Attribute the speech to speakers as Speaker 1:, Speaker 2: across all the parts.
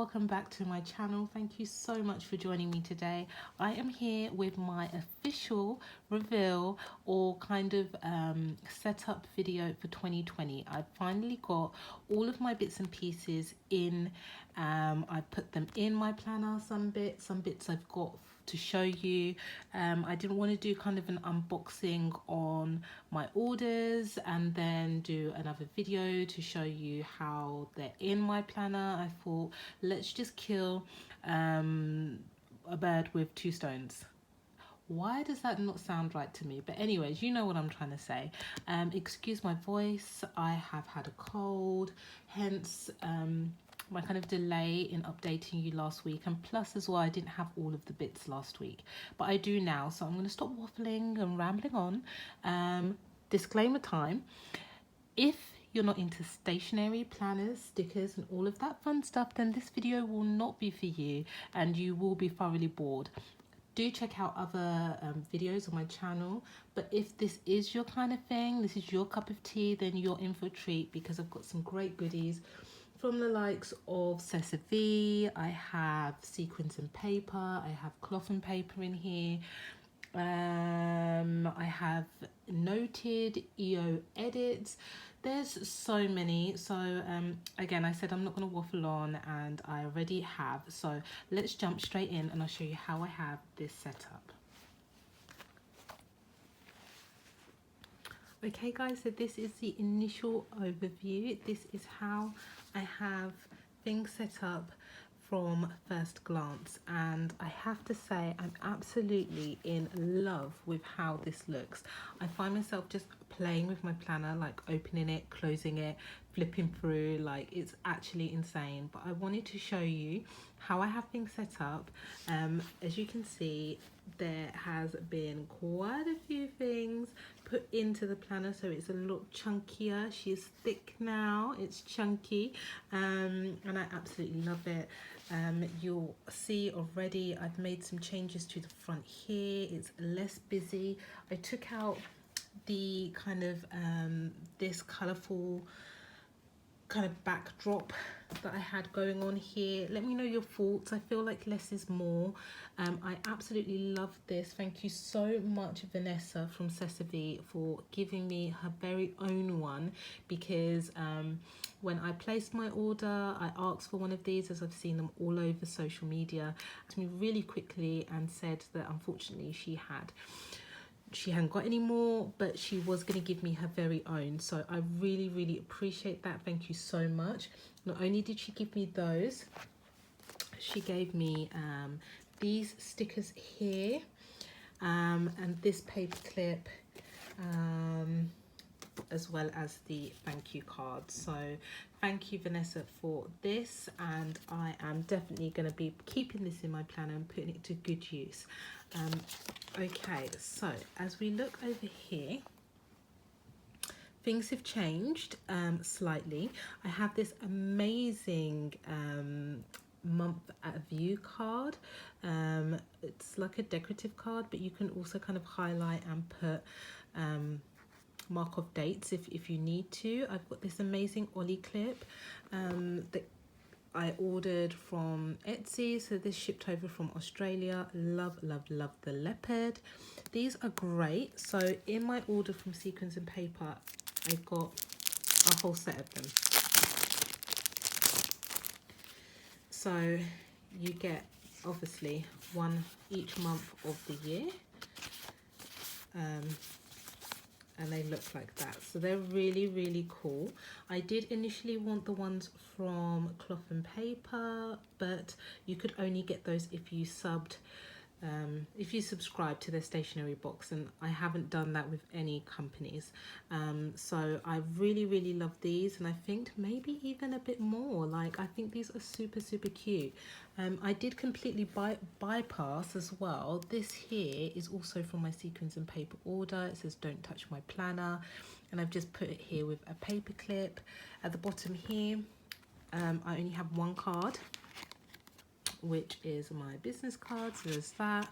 Speaker 1: welcome back to my channel. Thank you so much for joining me today. I am here with my official reveal or kind of setup video for 2020. I finally got all of my bits and pieces in. I put them in my planner, some bits I've got to show you. I didn't want to do kind of an unboxing on my orders and then do another video to show you how they're in my planner. I thought, let's just kill a bird with two stones. Why does that not sound right to me? But anyways, you know what I'm trying to say. Excuse my voice, I have had a cold, hence my kind of delay in updating you last week, and plus as well I didn't have all of the bits last week, but I do now, so I'm going to stop waffling and rambling on. Disclaimer time: if you're not into stationery, planners, stickers and all of that fun stuff, then this video will not be for you and you will be thoroughly bored. Do check out other videos on my channel, but if this is your kind of thing, this is your cup of tea, then you're in for a treat, because I've got some great goodies from the likes of SessaVee. I have sequins and paper, I have cloth and paper in here, I have Note.d EO edits. There's so many. So again, I said I'm not going to waffle on, and I already have, so let's jump straight in and I'll show you how I have this set up. Okay guys, so this is the initial overview. This is how I have things set up from first glance, and I have to say I'm absolutely in love with how this looks. I find myself just playing with my planner, like opening it, closing it, flipping through, like it's actually insane. But I wanted to show you how I have things set up. As you can see, there has been quite a few things put into the planner, so it's a lot chunkier. She's thick now, it's chunky, and I absolutely love it. You'll see already I've made some changes to the front here. It's less busy. I took out the kind of this colourful kind of backdrop that I had going on here. Let me know your thoughts. I feel like less is more. I absolutely love this. Thank you so much, Vanessa from SessaVee, for giving me her very own one, because when I placed my order, I asked for one of these, as I've seen them all over social media, to me really quickly, and said that unfortunately she hadn't got any more, but she was going to give me her very own. So I really appreciate that. Thank you so much. Not only did she give me those, she gave me these stickers here, and this paper clip, as well as the thank you card. So thank you, Vanessa, for this, and I am definitely going to be keeping this in my planner and putting it to good use. Okay, so as we look over here, things have changed slightly. I have this amazing month at a view card. It's like a decorative card, but you can also kind of highlight and put mark off dates if you need to. I've got this amazing Ollie clip that I ordered from Etsy, so this shipped over from Australia. Love the leopard. These are great. So in my order from Sequins and Paper, I got a whole set of them. So you get obviously one each month of the year, and they look like that. So they're really cool. I did initially want the ones from Cloth and Paper, but you could only get those if you subscribe to their stationery box, and I haven't done that with any companies. So I really love these, and I think maybe even a bit more. Like, I think these are super cute. I did completely bypass as well. This here is also from my Sequins and Paper order. It says don't touch my planner, and I've just put it here with a paper clip. At the bottom here, I only have one card, which is my business card, so there's that.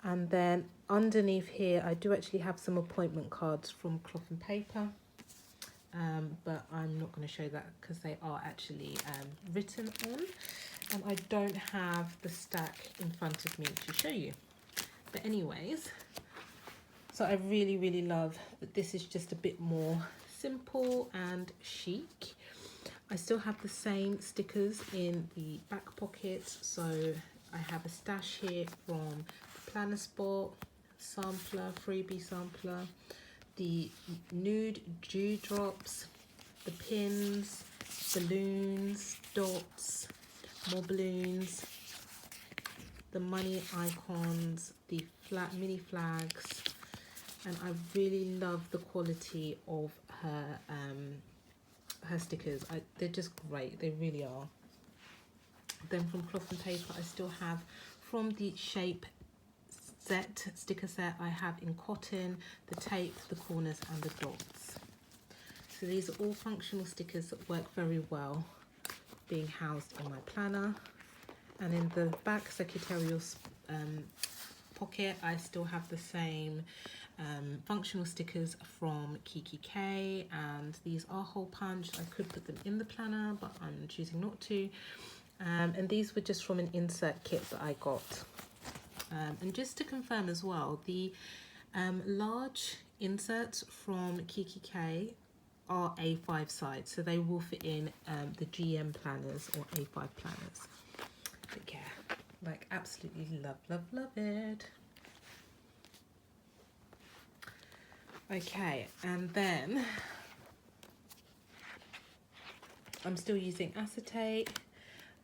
Speaker 1: And then underneath here, I do actually have some appointment cards from Cloth and Paper, but I'm not going to show that because they are actually written on. and I don't have the stack in front of me to show you. But anyways, so I really love that this is just a bit more simple and chic. I still have the same stickers in the back pockets, so I have a stash here from Planner Spot, sampler, freebie sampler, the nude dewdrops, the pins, balloons, dots, more balloons, the money icons, the mini flags, and I really love the quality of her stickers. They're just great, they really are. Then from Cloth and Paper, I still have from the Shape set sticker set, I have in cotton, the tape, the corners and the dots. So these are all functional stickers that work very well being housed in my planner. And in the back secretarial pocket, I still have the same functional stickers from Kiki K, and these are hole punched. I could put them in the planner, but I'm choosing not to. And these were just from an insert kit that I got. And just to confirm as well, the large inserts from Kiki K are A5 size, so they will fit in the GM planners or A5 planners. But yeah, like absolutely love it. Okay, and then I'm still using acetate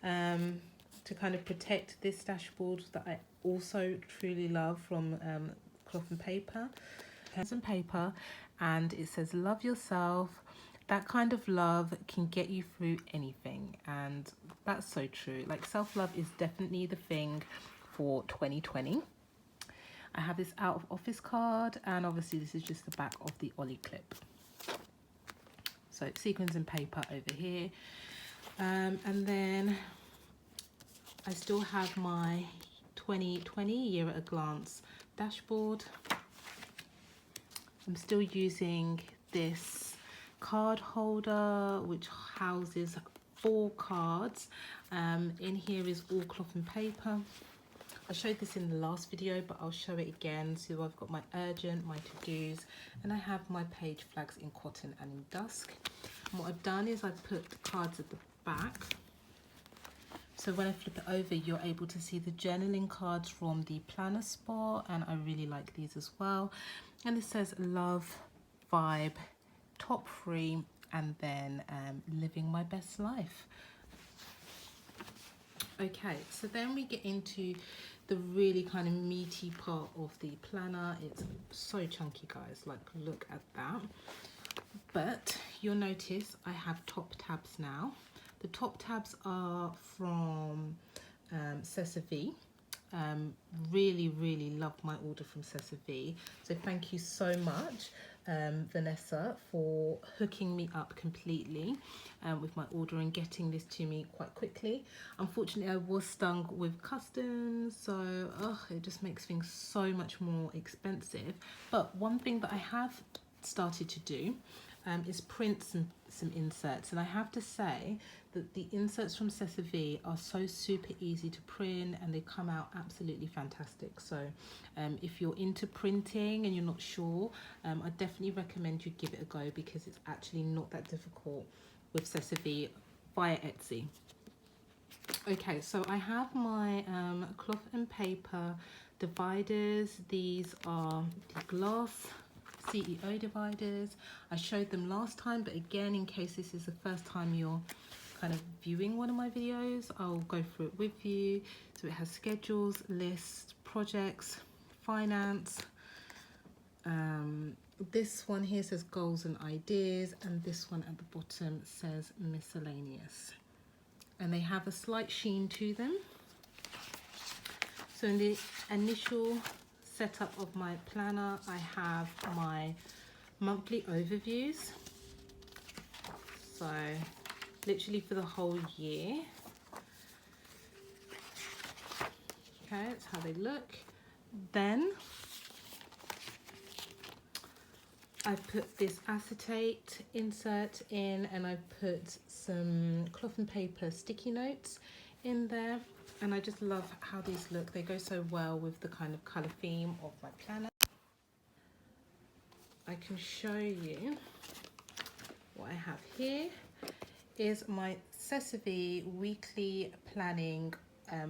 Speaker 1: to kind of protect this dashboard that I also truly love from Cloth and Paper. And paper, and it says love yourself. That kind of love can get you through anything, and that's so true. Like, self-love is definitely the thing for 2020. I have this out of office card, and obviously this is just the back of the Ollie clip. So sequins and paper over here, and then I still have my 2020 year at a glance dashboard. I'm still using this card holder which houses 4 cards. In here is all Cloth and Paper. I showed this in the last video, but I'll show it again. So I've got my urgent, my to-dos, and I have my page flags in cotton and in dusk. And what I've done is I've put the cards at the back. So when I flip it over, you're able to see the journaling cards from the Planner Spot, and I really like these as well. And it says love, vibe, top 3, and then living my best life. Okay, so then we get into the really kind of meaty part of the planner. It's so chunky, guys, like look at that. But you'll notice I have top tabs now. The top tabs are from SessaVee. Really love my order from SessaVee. So thank you so much, Vanessa, for hooking me up completely with my order and getting this to me quite quickly. Unfortunately, I was stung with customs, so it just makes things so much more expensive. But one thing that I have started to do is print some inserts, and I have to say that the inserts from SessaVee are so super easy to print, and they come out absolutely fantastic. So if you're into printing and you're not sure, I definitely recommend you give it a go, because it's actually not that difficult with SessaVee via Etsy. Okay, so I have my Cloth and Paper dividers. These are the glass CEO dividers. I showed them last time, but again, in case this is the first time you're kind of viewing one of my videos, I'll go through it with you. So it has schedules, lists, projects, finance. This one here says goals and ideas, and this one at the bottom says miscellaneous. And they have a slight sheen to them. So in the initial setup of my planner, I have my monthly overviews. So literally for the whole year. Okay, that's how they look. Then I put this acetate insert in, and I put some Cloth and Paper sticky notes in there, and I just love how these look. They go so well with the kind of colour theme of my planner. I can show you what I have here is my SessaVee weekly planning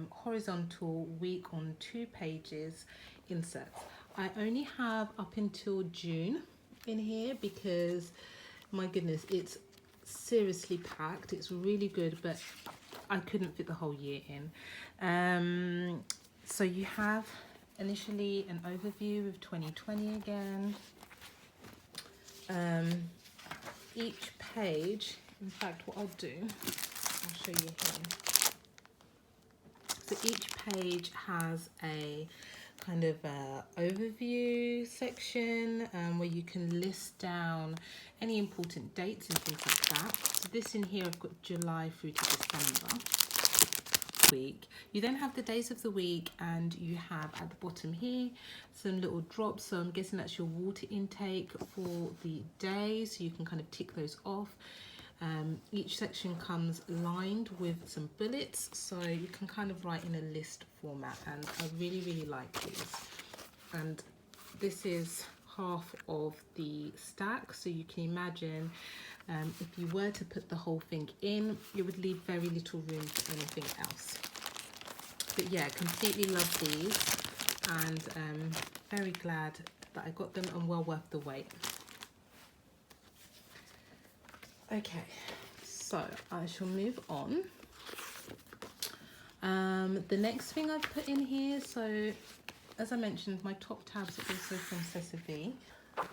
Speaker 1: horizontal week on 2 pages inserts. I only have up until June in here because my goodness, it's seriously packed. It's really good, but I couldn't fit the whole year in. So you have initially an overview of 2020 again. Each page, in fact, what I'll do, I'll show you here. So each page has a kind of overview section where you can list down any important dates and things like that. So this in here, I've got July through to December week. You then have the days of the week, and you have at the bottom here some little drops. So I'm guessing that's your water intake for the day, so you can kind of tick those off. Each section comes lined with some bullets, so you can kind of write in a list format, and I really like these. And this is half of the stack, so you can imagine if you were to put the whole thing in, it would leave very little room for anything else. But yeah, completely love these, and very glad that I got them, and well worth the wait. Okay, so I shall move on. The next thing I've put in here, so as I mentioned, my top tabs are also from SessaVee. I'll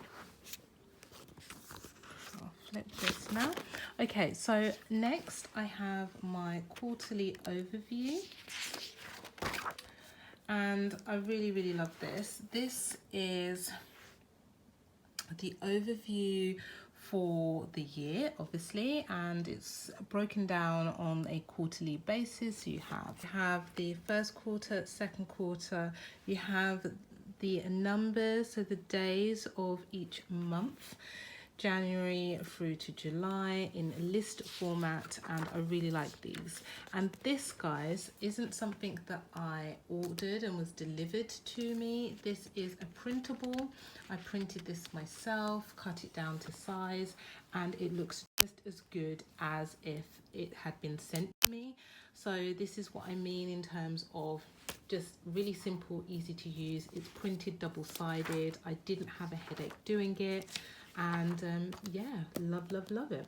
Speaker 1: flip this now. Okay, so next I have my quarterly overview, and I really love this. This is the overview for the year, obviously, and it's broken down on a quarterly basis. So you have the first quarter, second quarter, you have the numbers, so the days of each month, January through to July, in list format, and I really like these. And this, guys, isn't something that I ordered and was delivered to me. This is a printable. I printed this myself, cut it down to size, and it looks just as good as if it had been sent to me. So this is what I mean in terms of just really simple, easy to use. It's printed double-sided. I didn't have a headache doing it. And yeah, love it.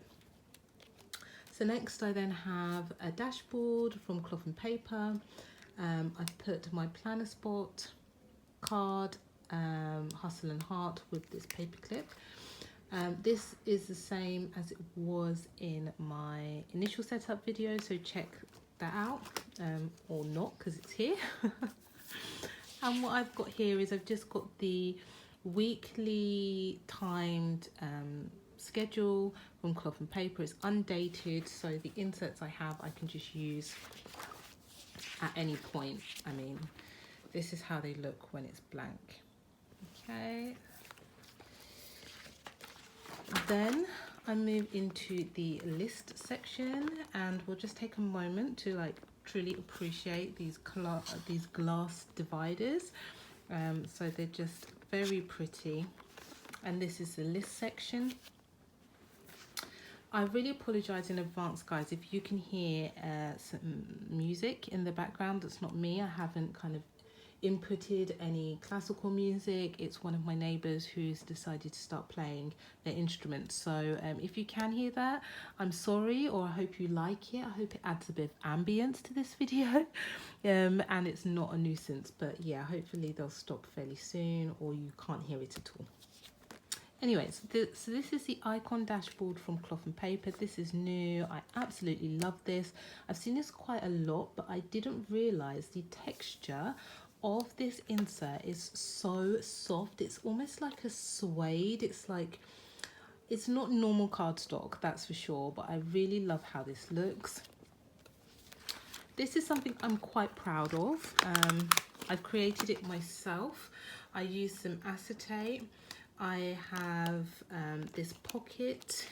Speaker 1: So next I then have a dashboard from Cloth and Paper. I've put my planner spot, card, hustle and heart with this paper clip. This is the same as it was in my initial setup video, so check that out, or not, because it's here. And what I've got here is I've just got the weekly timed schedule from Cloth and Paper. It's undated, so the inserts I have I can just use at any point. I mean, this is how they look when it's blank. Okay, then I move into the list section, and we'll just take a moment to like truly appreciate these glass dividers. So they're just very pretty, and this is the list section. I really apologize in advance, guys, if you can hear some music in the background. That's not me. I haven't kind of inputted any classical music. It's one of my neighbors who's decided to start playing their instruments. So if you can hear that, I'm sorry, or I hope you like it. I hope it adds a bit of ambience to this video. And it's not a nuisance, but yeah, hopefully they'll stop fairly soon, or you can't hear it at all. Anyways, so this is the icon dashboard from Cloth and Paper. This is new. I absolutely love this. I've seen this quite a lot, but I didn't realize the texture of this insert is so soft. It's almost like a suede. It's like, it's not normal cardstock, that's for sure, but I really love how this looks. This is something I'm quite proud of. I've created it myself. I used some acetate. I have this pocket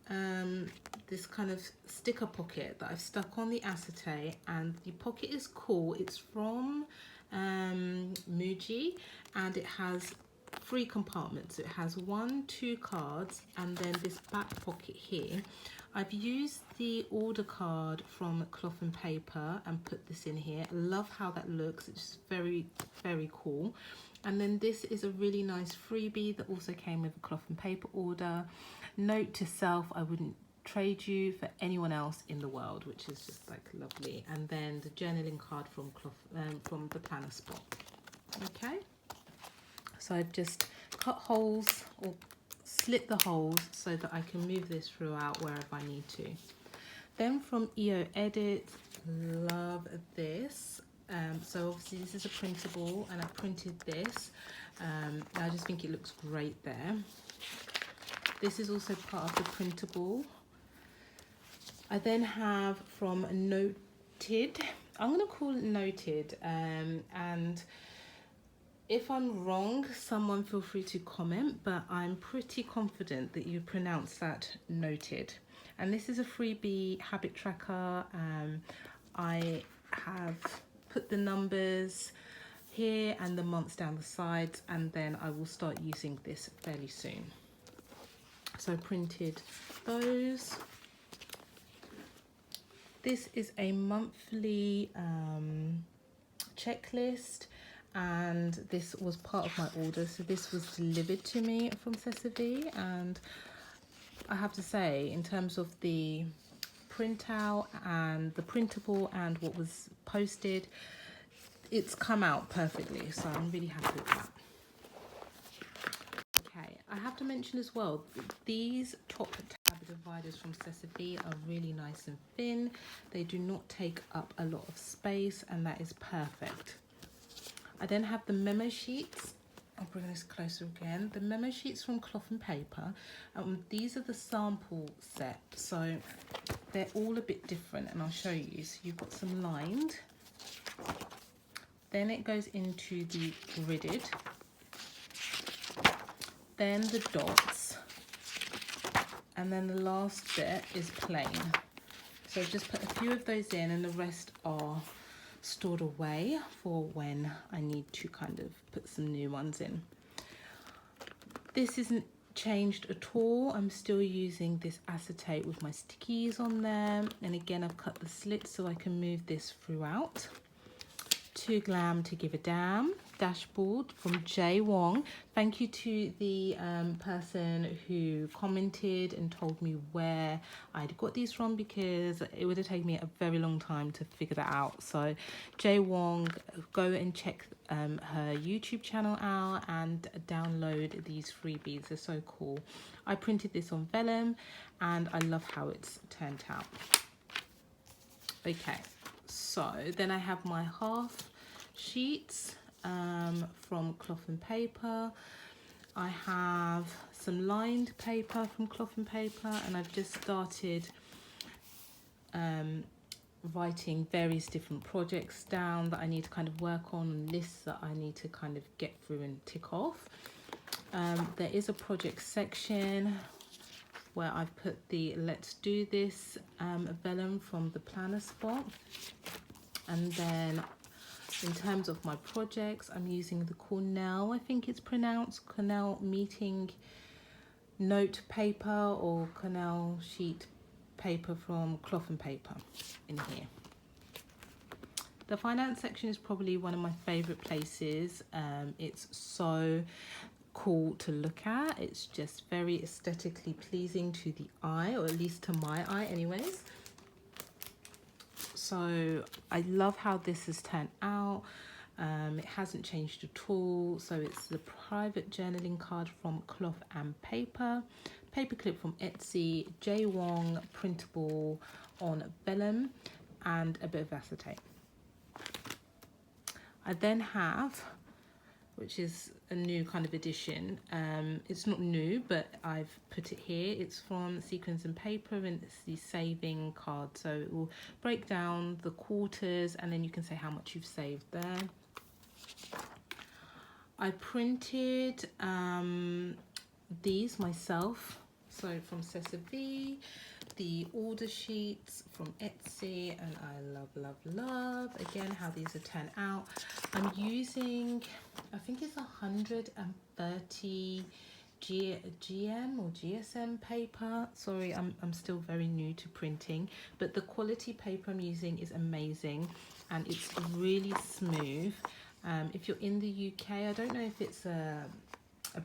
Speaker 1: this kind of sticker pocket that I've stuck on the acetate, and the pocket is cool. It's from Muji, and it has 3 compartments. It has 1, 2 cards, and then this back pocket here. I've used the order card from Cloth and Paper and put this in here. I love how that looks. It's very, very cool. And then this is a really nice freebie that also came with a Cloth and Paper order. Note to self, I wouldn't trade you for anyone else in the world, which is just like lovely. And then the journaling card from from the planner spot. Okay, so I've just cut holes or slit the holes so that I can move this throughout wherever I need to. Then from Edit, love this. So obviously this is a printable, and I printed this. I just think it looks great there. This is also part of the printable. I then have from Note.d. I'm going to call it Noted, and if I'm wrong, someone feel free to comment, but I'm pretty confident that you pronounce that Noted. And this is a freebie habit tracker. I have put the numbers here and the months down the sides, and then I will start using this fairly soon. So I printed those. This is a monthly checklist, and this was part of my order. So this was delivered to me from SessaVee, and I have to say, in terms of the printout and the printable and what was posted, it's come out perfectly, so I'm really happy with that. Okay, I have to mention as well, these top tab dividers from SessaVee are really nice and thin. They do not take up a lot of space, and that is perfect. I then have the memo sheets. I'll bring this closer again. The memo sheets from Cloth and Paper. These are the sample set, so they're all a bit different, and I'll show you. So you've got some lined. Then it goes into the gridded. Then the dots. And then the last bit is plain. So I've just put a few of those in, and the rest are stored away for when I need to kind of put some new ones in. This isn't changed at all. I'm still using this acetate with my stickies on there, and again I've cut the slits so I can move this throughout. Too Glam to Give a Damn dashboard from J Wong. Thank you to the person who commented and told me where I'd got these from, because it would have taken me a very long time to figure that out. So J Wong, go and check her YouTube channel out and download these freebies. They're so cool. I printed this on vellum, and I love how it's turned out. Okay, so then I have my half sheets from Cloth and Paper. I have some lined paper from Cloth and Paper, and I've just started writing various different projects down that I need to kind of work on, and lists that I need to kind of get through and tick off. There is a project section where I've put the Let's Do This vellum from the planner spot. And then in terms of my projects, I'm using the Cornell, I think it's pronounced, Cornell meeting note paper or Cornell sheet paper from Cloth and Paper in here. The finance section is probably one of my favorite places. It's so cool to look at. It's just very aesthetically pleasing to the eye, or at least to my eye anyways. So I love how this has turned out. It hasn't changed at all. So it's the private journaling card from Cloth and Paper, paperclip from Etsy, J Wong printable on vellum, and a bit of acetate. I then have, which is a new kind of edition. It's not new, but I've put it here. It's from Sequins and Paper, and it's the saving card. So it will break down the quarters, and then you can say how much you've saved there. I printed these myself. So from SessaVee, the order sheets from Etsy, and I love again how these are turned out. I'm using, I think it's 130 GM or GSM paper. Sorry, I'm still very new to printing, but the quality paper I'm using is amazing and it's really smooth. If you're in the UK, I don't know if it's a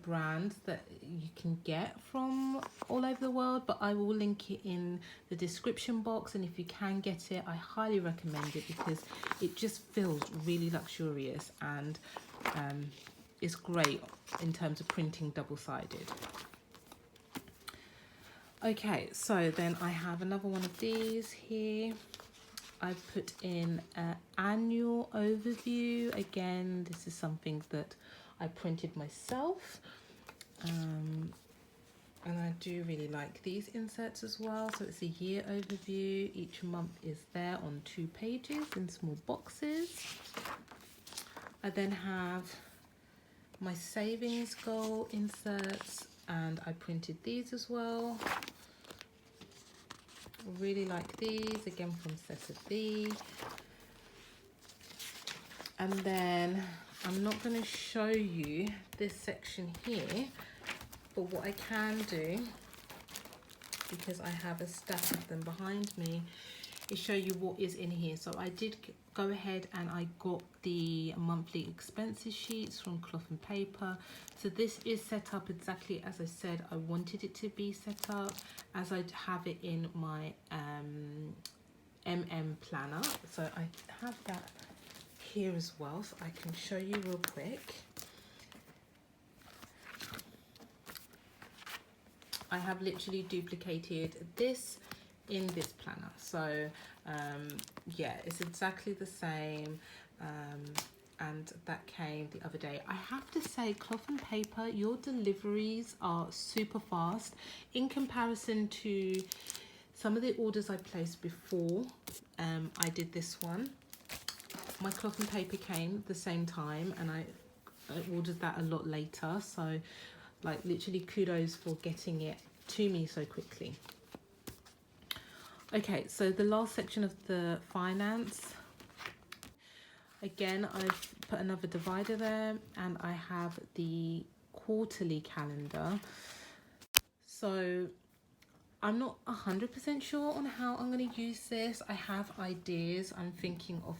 Speaker 1: brand that you can get from all over the world, but I will link it in the description box, and if you can get it, I highly recommend it because it just feels really luxurious and it's great in terms of printing double-sided. Okay, so then I have another one of these here. I've put in an annual overview. Again, this is something that I printed myself, and I do really like these inserts as well. So it's a year overview. Each month is there on 2 pages in small boxes. I then have my savings goal inserts, and I printed these as well. Really like these, again from SessaVee. And then I'm not going to show you this section here, but what I can do, because I have a stack of them behind me, is show you what is in here. So I did go ahead and I got the monthly expenses sheets from Cloth and Paper. So this is set up exactly as I said I wanted it to be set up, as I have it in my planner. So I have that here as well, so I can show you real quick. I have literally duplicated this in this planner, so yeah, it's exactly the same, and that came the other day. I have to say, Cloth and Paper, your deliveries are super fast in comparison to some of the orders I placed before I did this one. My Cloth and Paper came the same time and I ordered that a lot later, so like literally kudos for getting it to me so quickly. Okay, so the last section of the finance, again I've put another divider there, and I have the quarterly calendar. So I'm not 100% sure on how I'm going to use this. I have ideas. I'm thinking of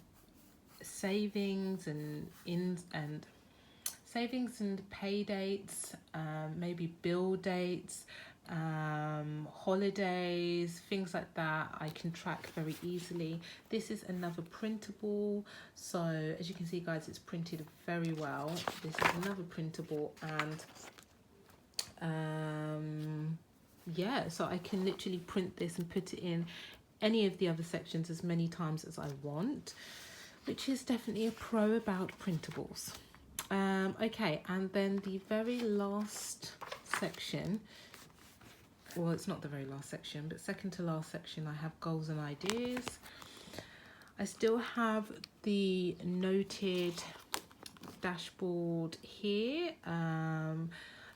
Speaker 1: savings and savings and pay dates, maybe bill dates, holidays, things like that. I can track very easily. This is another printable, so as you can see guys, it's printed very well. This is another printable, and yeah, so I can literally print this and put it in any of the other sections as many times as I want, which is definitely a pro about printables. Okay, and then the very last section, well, it's not the very last section, but second to last section, I have goals and ideas. I still have the noted dashboard here.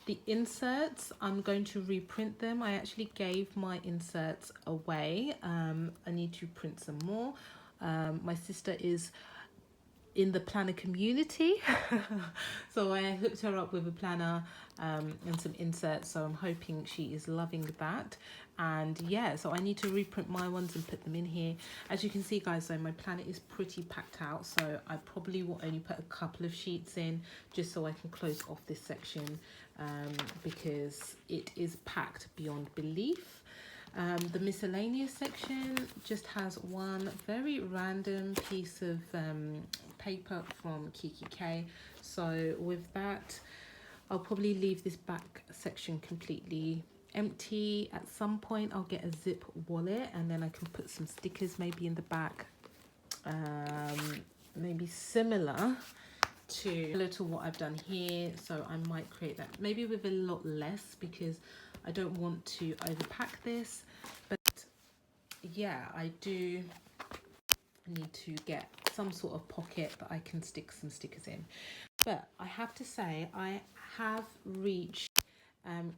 Speaker 1: The inserts, I'm going to reprint them. I actually gave my inserts away. I need to print some more. My sister is in the planner community, so I hooked her up with a planner and some inserts, so I'm hoping she is loving that. And yeah, so I need to reprint my ones and put them in here. As you can see guys, though, my planner is pretty packed out, so I probably will only put a couple of sheets in just so I can close off this section, because it is packed beyond belief. The miscellaneous section just has one very random piece of paper from Kiki K. So with that, I'll probably leave this back section completely empty. At some point I'll get a zip wallet, and then I can put some stickers maybe in the back, maybe similar to what I've done here. So I might create that maybe with a lot less, because I don't want to overpack this. But yeah, I do need to get some sort of pocket that I can stick some stickers in. But I have to say, I have reached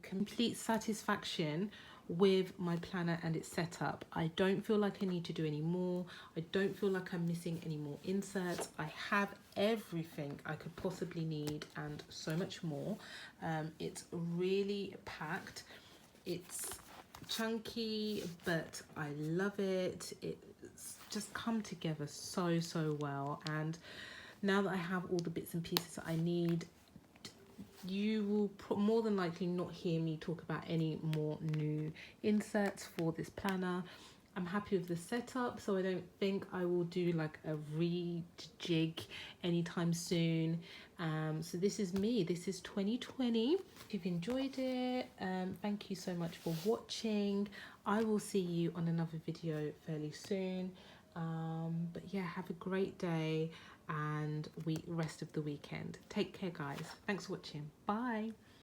Speaker 1: complete satisfaction with my planner and its setup. I don't feel like I need to do any more. I don't feel like I'm missing any more inserts. I have everything I could possibly need and so much more. It's really packed. It's chunky, but I love it. It's just come together so well, and now that I have all the bits and pieces that I need, you will more than likely not hear me talk about any more new inserts for this planner. I'm happy with the setup, so I don't think I will do like a rejig anytime soon. So this is me. This is 2020. If you've enjoyed it, thank you so much for watching. I will see you on another video fairly soon. But yeah, have a great day and rest of the weekend. Take care, guys. Thanks for watching. Bye.